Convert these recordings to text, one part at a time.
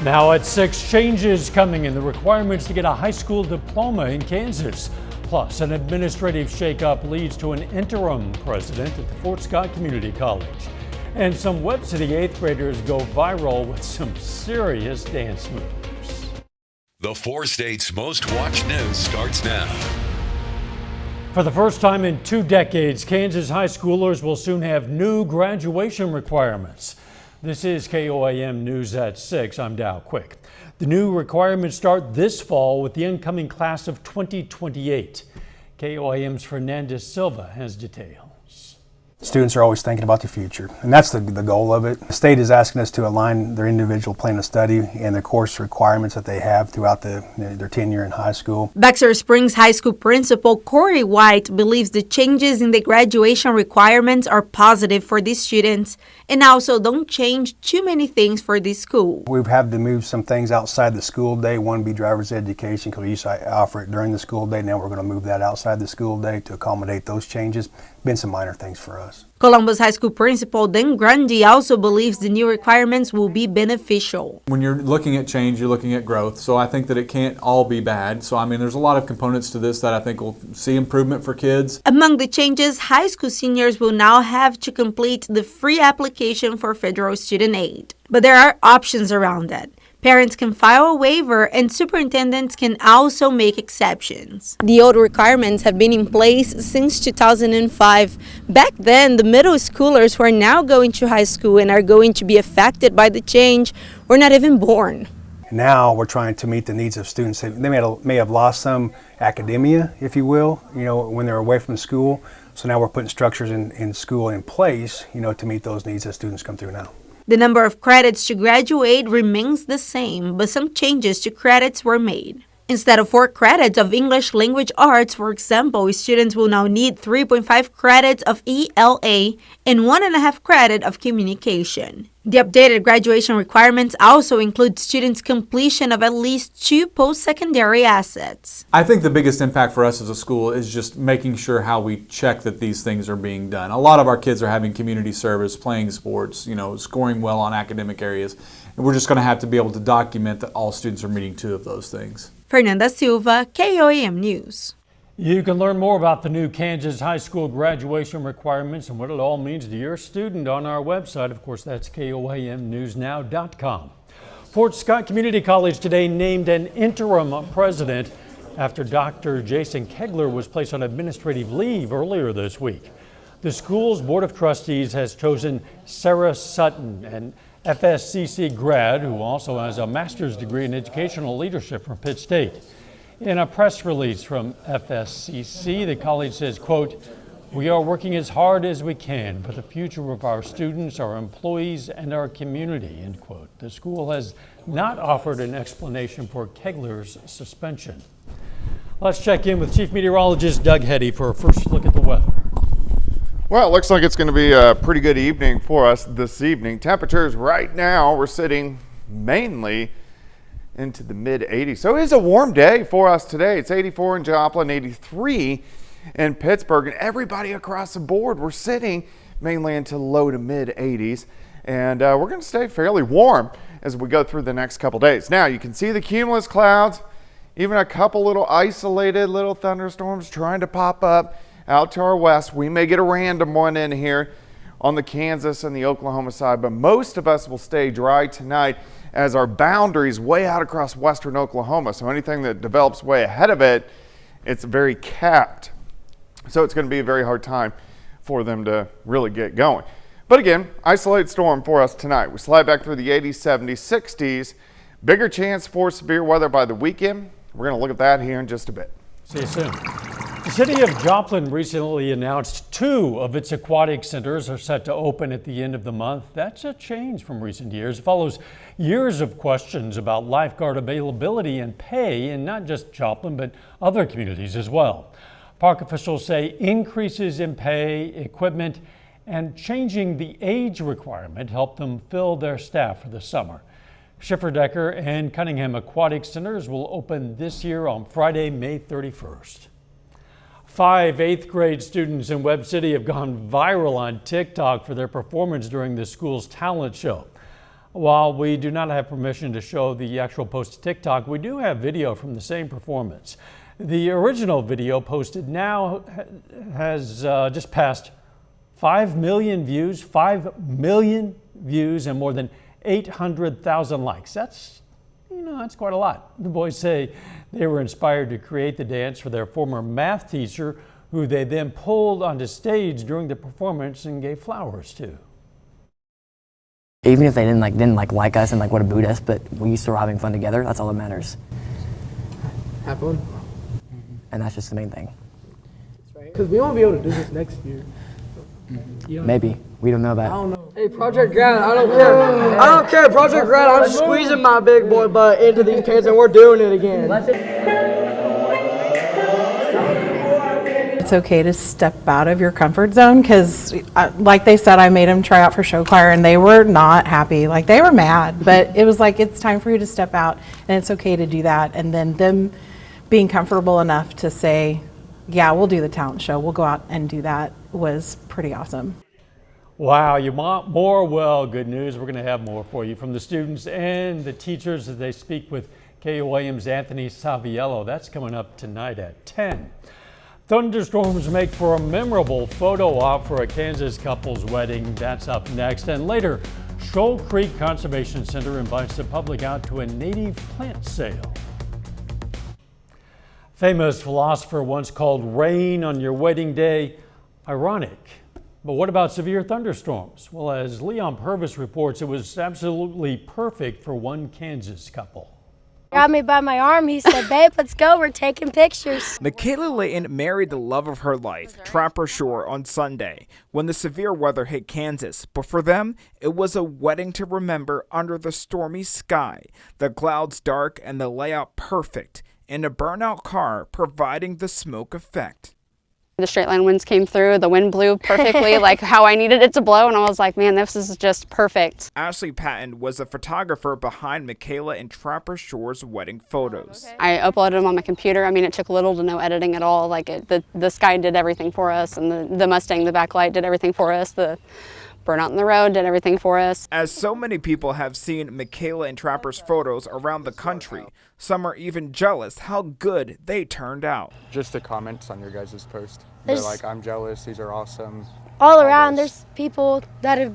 Now at 6, changes coming in the requirements to get a high school diploma in Kansas. Plus, an administrative shakeup leads to an interim president at the Fort Scott Community College. And some Webb City 8th graders go viral with some serious dance moves. The 4 states' most watched news starts now. For the first time in 2 decades, Kansas high schoolers will soon have new graduation requirements. This is KOAM News at 6. I'm Dow Quick. The new requirements start this fall with the incoming class of 2028. KOAM's Fernandez Silva has details. Students are always thinking about the future, and that's the goal of it. The state is asking us to align their individual plan of study and the course requirements that they have throughout their tenure in high school. Bexar Springs High School Principal Corey White believes the changes in the graduation requirements are positive for these students and also don't change too many things for this school. We've had to move some things outside the school day. One be driver's education, because we used to offer it during the school day. Now we're going to move that outside the school day to accommodate those changes. Been some minor things for us. Columbus High School Principal Dan Grundy also believes the new requirements will be beneficial. When you're looking at change, you're looking at growth. So I think that it can't all be bad. So I mean, there's a lot of components to this that I think will see improvement for kids. Among the changes, high school seniors will now have to complete the free application for federal student aid. But there are options around that. Parents can file a waiver and superintendents can also make exceptions. The old requirements have been in place since 2005. Back then, the middle schoolers who are now going to high school and are going to be affected by the change were not even born. Now we're trying to meet the needs of students. They may have lost some academia, if you will, when they're away from school. So now we're putting structures in school in place, to meet those needs that students come through now. The number of credits to graduate remains the same, but some changes to credits were made. Instead of 4 credits of English language arts, for example, students will now need 3.5 credits of ELA and 1.5 credit of communication. The updated graduation requirements also include students' completion of at least 2 post-secondary assets. I think the biggest impact for us as a school is just making sure how we check that these things are being done. A lot of our kids are having community service, playing sports, scoring well on academic areas. And we're just going to have to be able to document that all students are meeting 2 of those things. Fernanda Silva, KOAM News. You can learn more about the new Kansas high school graduation requirements and what it all means to your student on our website. Of course, that's KOAMnewsnow.com. Fort Scott Community College today named an interim president after Dr. Jason Kegler was placed on administrative leave earlier this week. The school's Board of Trustees has chosen Sarah Sutton, an FSCC grad who also has a master's degree in educational leadership from Pitt State. In a press release from FSCC, the college says, quote, "We are working as hard as we can for the future of our students, our employees, and our community," end quote. The school has not offered an explanation for Kegler's suspension. Let's check in with Chief Meteorologist Doug Heddy for a first look at the weather. Well, it looks like it's going to be a pretty good evening for us this evening. Temperatures right now, we're sitting mainly into the mid-80s. So it is a warm day for us today. It's 84 in Joplin, 83 in Pittsburgh, and everybody across the board, we're sitting mainly into low to mid-80s. And we're going to stay fairly warm as we go through the next couple days. Now, you can see the cumulus clouds, even a couple little isolated little thunderstorms trying to pop up out to our west. We may get a random one in here on the Kansas and the Oklahoma side, but most of us will stay dry tonight as our boundaries way out across western Oklahoma. So anything that develops way ahead of it, it's very capped. So it's going to be a very hard time for them to really get going. But again, isolated storm for us tonight. We slide back through the 80s, 70s, 60s. Bigger chance for severe weather by the weekend. We're going to look at that here in just a bit. See you soon. The city of Joplin recently announced 2 of its aquatic centers are set to open at the end of the month. That's a change from recent years. It follows years of questions about lifeguard availability and pay in not just Joplin, but other communities as well. Park officials say increases in pay, equipment, and changing the age requirement help them fill their staff for the summer. Schifferdecker and Cunningham Aquatic Centers will open this year on Friday, May 31st. 5 8th grade students in Webb City have gone viral on TikTok for their performance during the school's talent show. While we do not have permission to show the actual post to TikTok, we do have video from the same performance. The original video posted now has just passed 5 million views, 5 million views, and more than 800,000 likes. That's quite a lot. The boys say they were inspired to create the dance for their former math teacher, who they then pulled onto stage during the performance and gave flowers to. Even if they didn't like us and would have booed us, but we still were having fun together. That's all that matters. Have fun. And that's just the main thing. Because we won't be able to do this next year. Maybe. We don't know that. I don't know. Hey, Project Grad, I don't care. I don't care, Project Grad. I'm squeezing my big boy butt into these pants and we're doing it again. It's okay to step out of your comfort zone because, like they said, I made them try out for show choir and they were not happy. They were mad, but it was it's time for you to step out and it's okay to do that. And then them being comfortable enough to say, yeah, we'll do the talent show. We'll go out and do that was pretty awesome. Wow, you want more? Well, good news. We're going to have more for you from the students and the teachers as they speak with KOAM's Anthony Saviello. That's coming up tonight at 10. Thunderstorms make for a memorable photo op for a Kansas couple's wedding. That's up next. And later, Shoal Creek Conservation Center invites the public out to a native plant sale. Famous philosopher once called rain on your wedding day ironic. But what about severe thunderstorms? Well, as Leon Purvis reports, it was absolutely perfect for one Kansas couple. Grabbed me by my arm. He said, babe, let's go. We're taking pictures. Michaela Layton married the love of her life, Trapper Shore, on Sunday when the severe weather hit Kansas. But for them, it was a wedding to remember under the stormy sky, the clouds dark and the layout perfect, and a burnout car providing the smoke effect. The straight line winds came through. The wind blew perfectly how I needed it to blow. And I was like, man, this is just perfect. Ashley Patton was the photographer behind Michaela and Trapper Shore's wedding photos. I uploaded them on my computer. I mean, it took little to no editing at all. The sky did everything for us. And the Mustang, the backlight did everything for us. The burnout in the road did everything for us. As so many people have seen Michaela and Trapper's photos around the country, some are even jealous how good they turned out. Just the comments on your guys' post. They're like, I'm jealous, these are awesome. All around, there's people that are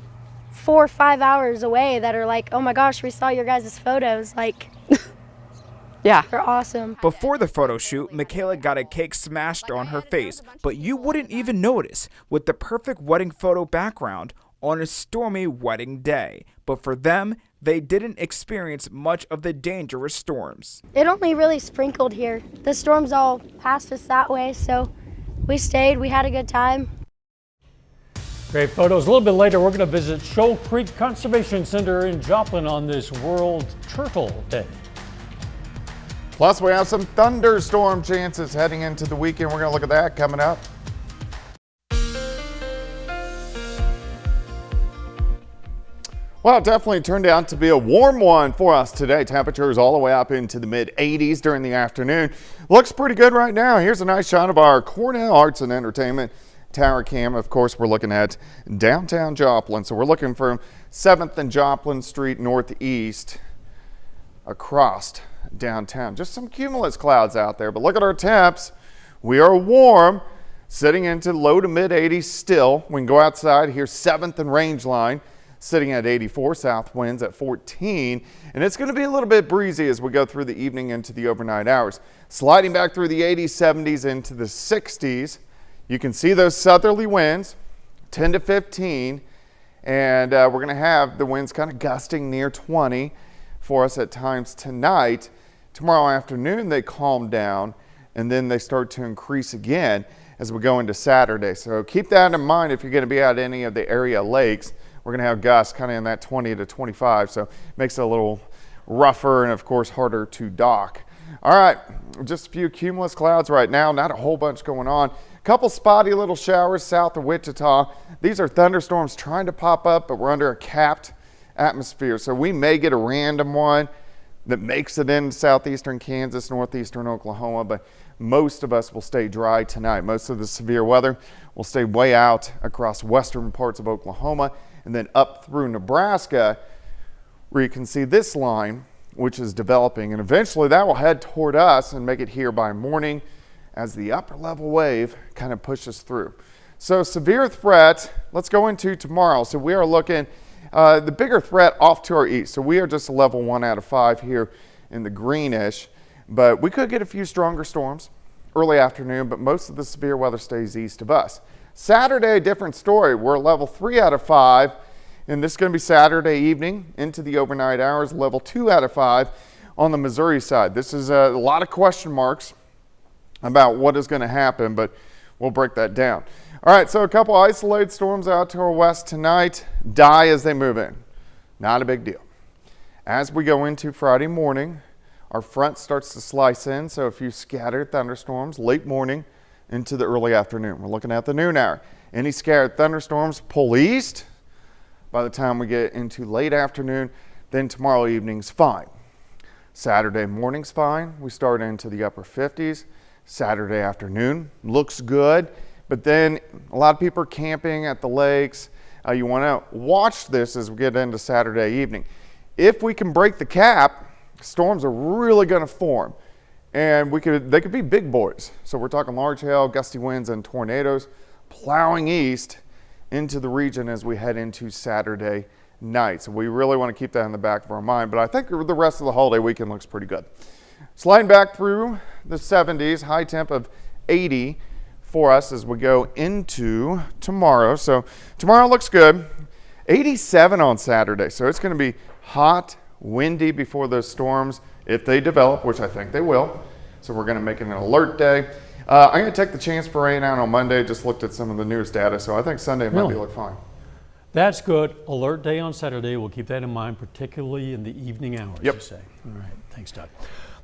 4 or 5 hours away that are like, oh my gosh, we saw your guys' photos. Yeah. They're awesome. Before the photo shoot, Michaela got a cake smashed on her face, but you wouldn't even notice with the perfect wedding photo background on a stormy wedding day. But for them, they didn't experience much of the dangerous storms. It only really sprinkled here. The storms all passed us that way, so we stayed, we had a good time. Great photos. A little bit later, we're going to visit Shoal Creek Conservation Center in Joplin on this World Turtle Day. Plus, we have some thunderstorm chances heading into the weekend. We're going to look at that coming up. Well, it definitely turned out to be a warm one for us today. Temperatures all the way up into the mid-80s during the afternoon. Looks pretty good right now. Here's a nice shot of our Cornell Arts and Entertainment tower cam. Of course, we're looking at downtown Joplin. So we're looking from 7th and Joplin Street northeast across downtown. Just some cumulus clouds out there, but look at our temps. We are warm, sitting into low to mid-80s still. We can go outside. Here's 7th and Rangeline, sitting at 84, south winds at 14, and it's going to be a little bit breezy as we go through the evening into the overnight hours. Sliding back through the 80s, 70s into the 60s. You can see those southerly winds, 10 to 15, and we're going to have the winds kind of gusting near 20 for us at times tonight. Tomorrow afternoon, they calm down, and then they start to increase again as we go into Saturday. So keep that in mind if you're going to be at any of the area lakes. We're going to have gusts kind of in that 20 to 25, so it makes it a little rougher and, of course, harder to dock. All right, just a few cumulus clouds right now, not a whole bunch going on. A couple spotty little showers south of Wichita. These are thunderstorms trying to pop up, but we're under a capped atmosphere, so we may get a random one that makes it in southeastern Kansas, northeastern Oklahoma, but most of us will stay dry tonight. Most of the severe weather will stay way out across western parts of Oklahoma and then up through Nebraska. where you can see this line, which is developing, and eventually that will head toward us and make it here by morning as the upper level wave kind of pushes through. So severe threat, let's go into tomorrow. So we are looking the bigger threat off to our east. So we are just a level 1 out of 5 here in the greenish, but we could get a few stronger storms early afternoon, but most of the severe weather stays east of us. Saturday, a different story. We're level 3 out of 5, and this is going to be Saturday evening into the overnight hours, level 2 out of 5 on the Missouri side. This is a lot of question marks about what is going to happen, but we'll break that down. All right, so a couple isolated storms out to our west tonight die as they move in. Not a big deal. As we go into Friday morning, our front starts to slice in, so a few scattered thunderstorms late morning into the early afternoon. We're looking at the noon hour. Any scattered thunderstorms pull east by the time we get into late afternoon, then tomorrow evening's fine. Saturday morning's fine. We start into the upper 50s. Saturday afternoon looks good, but then a lot of people are camping at the lakes. You want to watch this as we get into Saturday evening. If we can break the cap, storms are really going to form, and they could be big boys. So we're talking large hail, gusty winds, and tornadoes plowing east into the region as we head into Saturday night. So we really want to keep that in the back of our mind, but I think the rest of the holiday weekend looks pretty good. Sliding back through the 70s, high temp of 80 for us as we go into tomorrow. So tomorrow looks good. 87 on Saturday, so it's going to be hot, windy before those storms, if they develop, which I think they will. So we're going to make it an alert day. I'm going to take the chance for rain out on Monday. Just looked at some of the newest data, so I think Sunday might look fine. That's good. Alert day on Saturday. We'll keep that in mind, particularly in the evening hours, Yep. you say. All right. Thanks, Doug.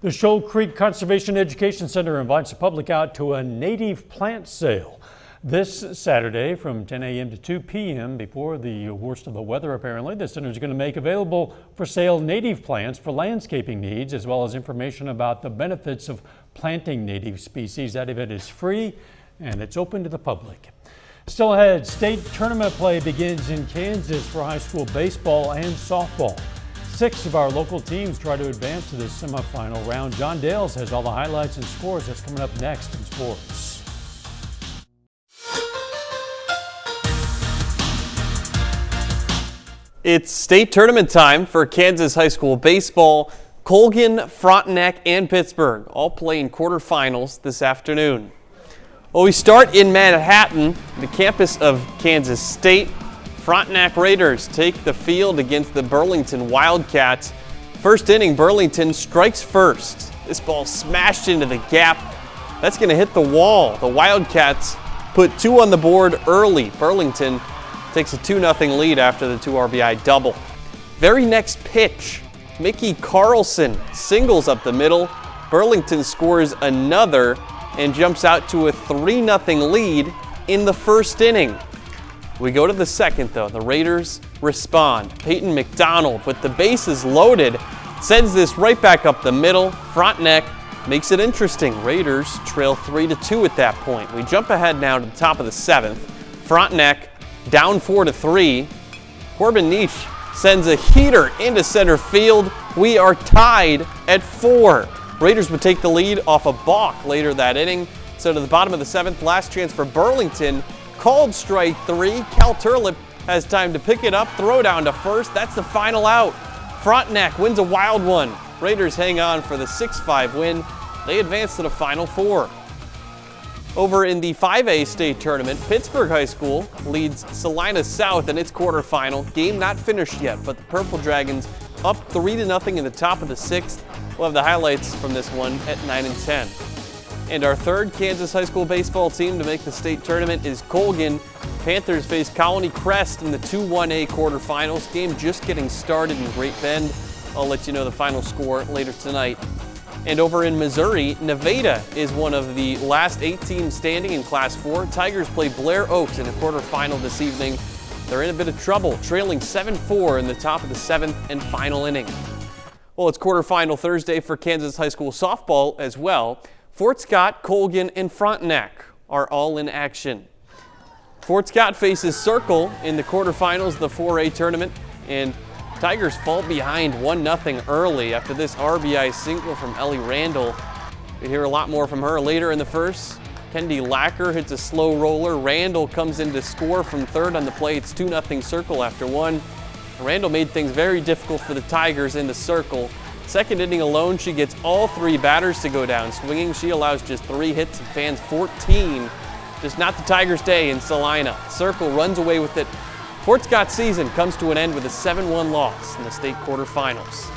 The Shoal Creek Conservation Education Center invites the public out to a native plant sale this Saturday from 10 a.m. to 2 p.m. before the worst of the weather, apparently. The center is going to make available for sale native plants for landscaping needs, as well as information about the benefits of planting native species. That event is free and it's open to the public. Still ahead, state tournament play begins in Kansas for high school baseball and softball. 6 of our local teams try to advance to the semifinal round. John Dales has all the highlights and scores. That's coming up next in sports. It's state tournament time for Kansas high school baseball. Colgan, Frontenac, and Pittsburgh all play in quarterfinals this afternoon. Well, we start in Manhattan, the campus of Kansas State. Frontenac Raiders take the field against the Burlington Wildcats. First inning, Burlington strikes first. This ball smashed into the gap. That's going to hit the wall. The Wildcats put 2 on the board early. Burlington takes a 2-0 lead after the 2 RBI double. Very next pitch, Mickey Carlson singles up the middle. Burlington scores another and jumps out to a 3-0 lead in the first inning. We go to the second, though. The Raiders respond. Peyton McDonald, with the bases loaded, sends this right back up the middle. Frontenac makes it interesting. Raiders trail 3-2 at that point. We jump ahead now to the top of the 7th. Frontenac down 4-3. Corbin Niche sends a heater into center field. We are tied at 4. Raiders would take the lead off a balk later that inning. So to the bottom of the 7th, last chance for Burlington. Called strike 3. Cal Turlip has time to pick it up, throw down to first. That's the final out. Frontenac wins a wild one. Raiders hang on for the 6-5 win. They advance to the Final Four. Over in the 5A state tournament, Pittsburgh High School leads Salina South in its quarterfinal. Game not finished yet, but the Purple Dragons up 3-0 in the top of the 6th. We'll have the highlights from this one at 9 and 10. And our third Kansas high school baseball team to make the state tournament is Colgan. Panthers face Colony Crest in the 2-1A quarterfinals. Game just getting started in Great Bend. I'll let you know the final score later tonight. And over in Missouri, Nevada is one of the last 8 teams standing in Class 4. Tigers play Blair Oaks in a quarterfinal this evening. They're in a bit of trouble, trailing 7-4 in the top of the 7th and final inning. Well, it's quarterfinal Thursday for Kansas high school softball as well. Fort Scott, Colgan, and Frontenac are all in action. Fort Scott faces Circle in the quarterfinals of the 4A tournament, and Tigers fall behind 1-0 early after this RBI single from Ellie Randall. We hear a lot more from her later in the first. Kendi Lacker hits a slow roller. Randall comes in to score from third on the play. It's 2-0 Circle after one. Randall made things very difficult for the Tigers in the Circle. Second inning alone, she gets all 3 batters to go down swinging. She allows just 3 hits and fans 14. Just not the Tigers' day in Salina. Circle runs away with it. Fort Scott's season comes to an end with a 7-1 loss in the state quarterfinals.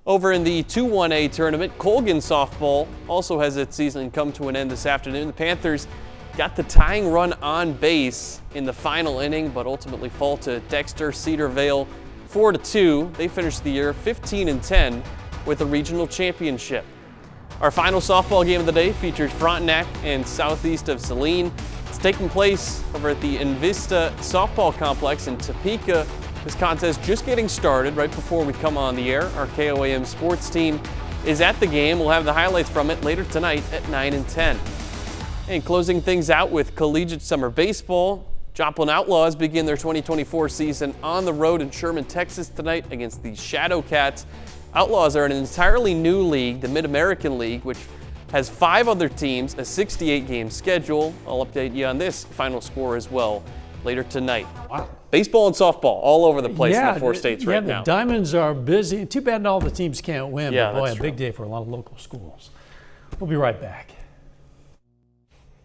Over in the 2-1A tournament, Colgan softball also has its season come to an end this afternoon. The Panthers got the tying run on base in the final inning, but ultimately fall to Dexter Cedarvale 4-2. They finished the year 15-10 with a regional championship. Our final softball game of the day features Frontenac and southeast of Saline. It's taking place over at the Invista Softball Complex in Topeka. This contest just getting started right before we come on the air. Our KOAM sports team is at the game. We'll have the highlights from it later tonight at 9 and 10. And closing things out with collegiate summer baseball, Joplin Outlaws begin their 2024 season on the road in Sherman, Texas tonight against the Shadow Cats. Outlaws are in an entirely new league, the Mid-American League, which has 5 other teams, a 68-game schedule. I'll update you on this final score as well later tonight. Wow. Baseball and softball all over the place in the 4 states right now. Yeah, the Diamonds are busy. Too bad all the teams can't win. Yeah, but boy, that's a big day for a lot of local schools. We'll be right back.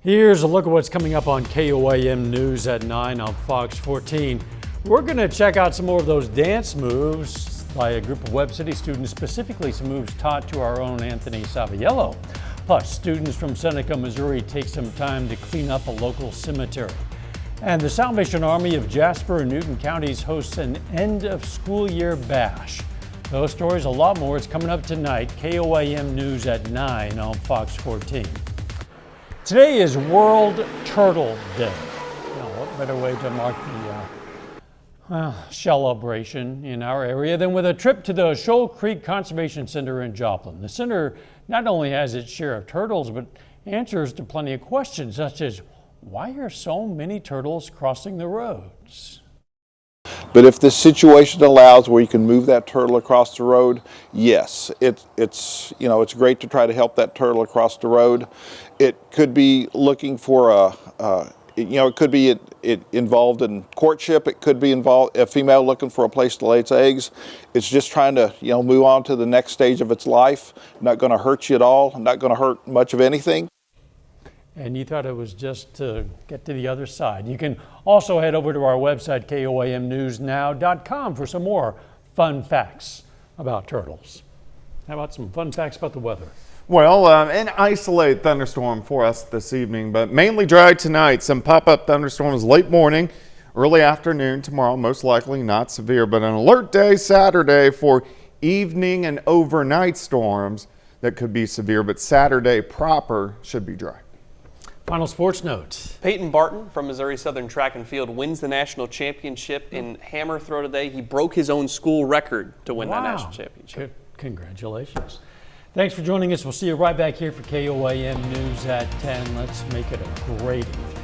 Here's a look at what's coming up on KOAM News at 9 on Fox 14. We're going to check out some more of those dance moves by a group of Webb City students, specifically some moves taught to our own Anthony Saviello. Plus, students from Seneca, Missouri take some time to clean up a local cemetery. And the Salvation Army of Jasper and Newton counties hosts an end of school year bash. Those stories, a lot more, is coming up tonight. KOAM News at 9 on Fox 14. Today is World Turtle Day. Now, what better way to mark the celebration in our area than with a trip to the Shoal Creek Conservation Center in Joplin. The center not only has its share of turtles, but answers to plenty of questions such as, why are so many turtles crossing the roads? But if the situation allows where you can move that turtle across the road, yes, it's great to try to help that turtle across the road. It could be looking for it could be involved in courtship. It could be involved a female looking for a place to lay its eggs. It's just trying to move on to the next stage of its life. Not going to hurt you at all. Not going to hurt much of anything. And you thought it was just to get to the other side. You can also head over to our website, KOAMNewsNow.com, for some more fun facts about turtles. How about some fun facts about the weather? Well, an isolated thunderstorm for us this evening, but mainly dry tonight. Some pop-up thunderstorms late morning, early afternoon tomorrow, most likely not severe, but an alert day Saturday for evening and overnight storms that could be severe, but Saturday proper should be dry. Final sports note. Peyton Barton from Missouri Southern Track and Field wins the national championship in hammer throw today. He broke his own school record to win that national championship. Congratulations. Thanks for joining us. We'll see you right back here for KOAM News at 10. Let's make it a great evening.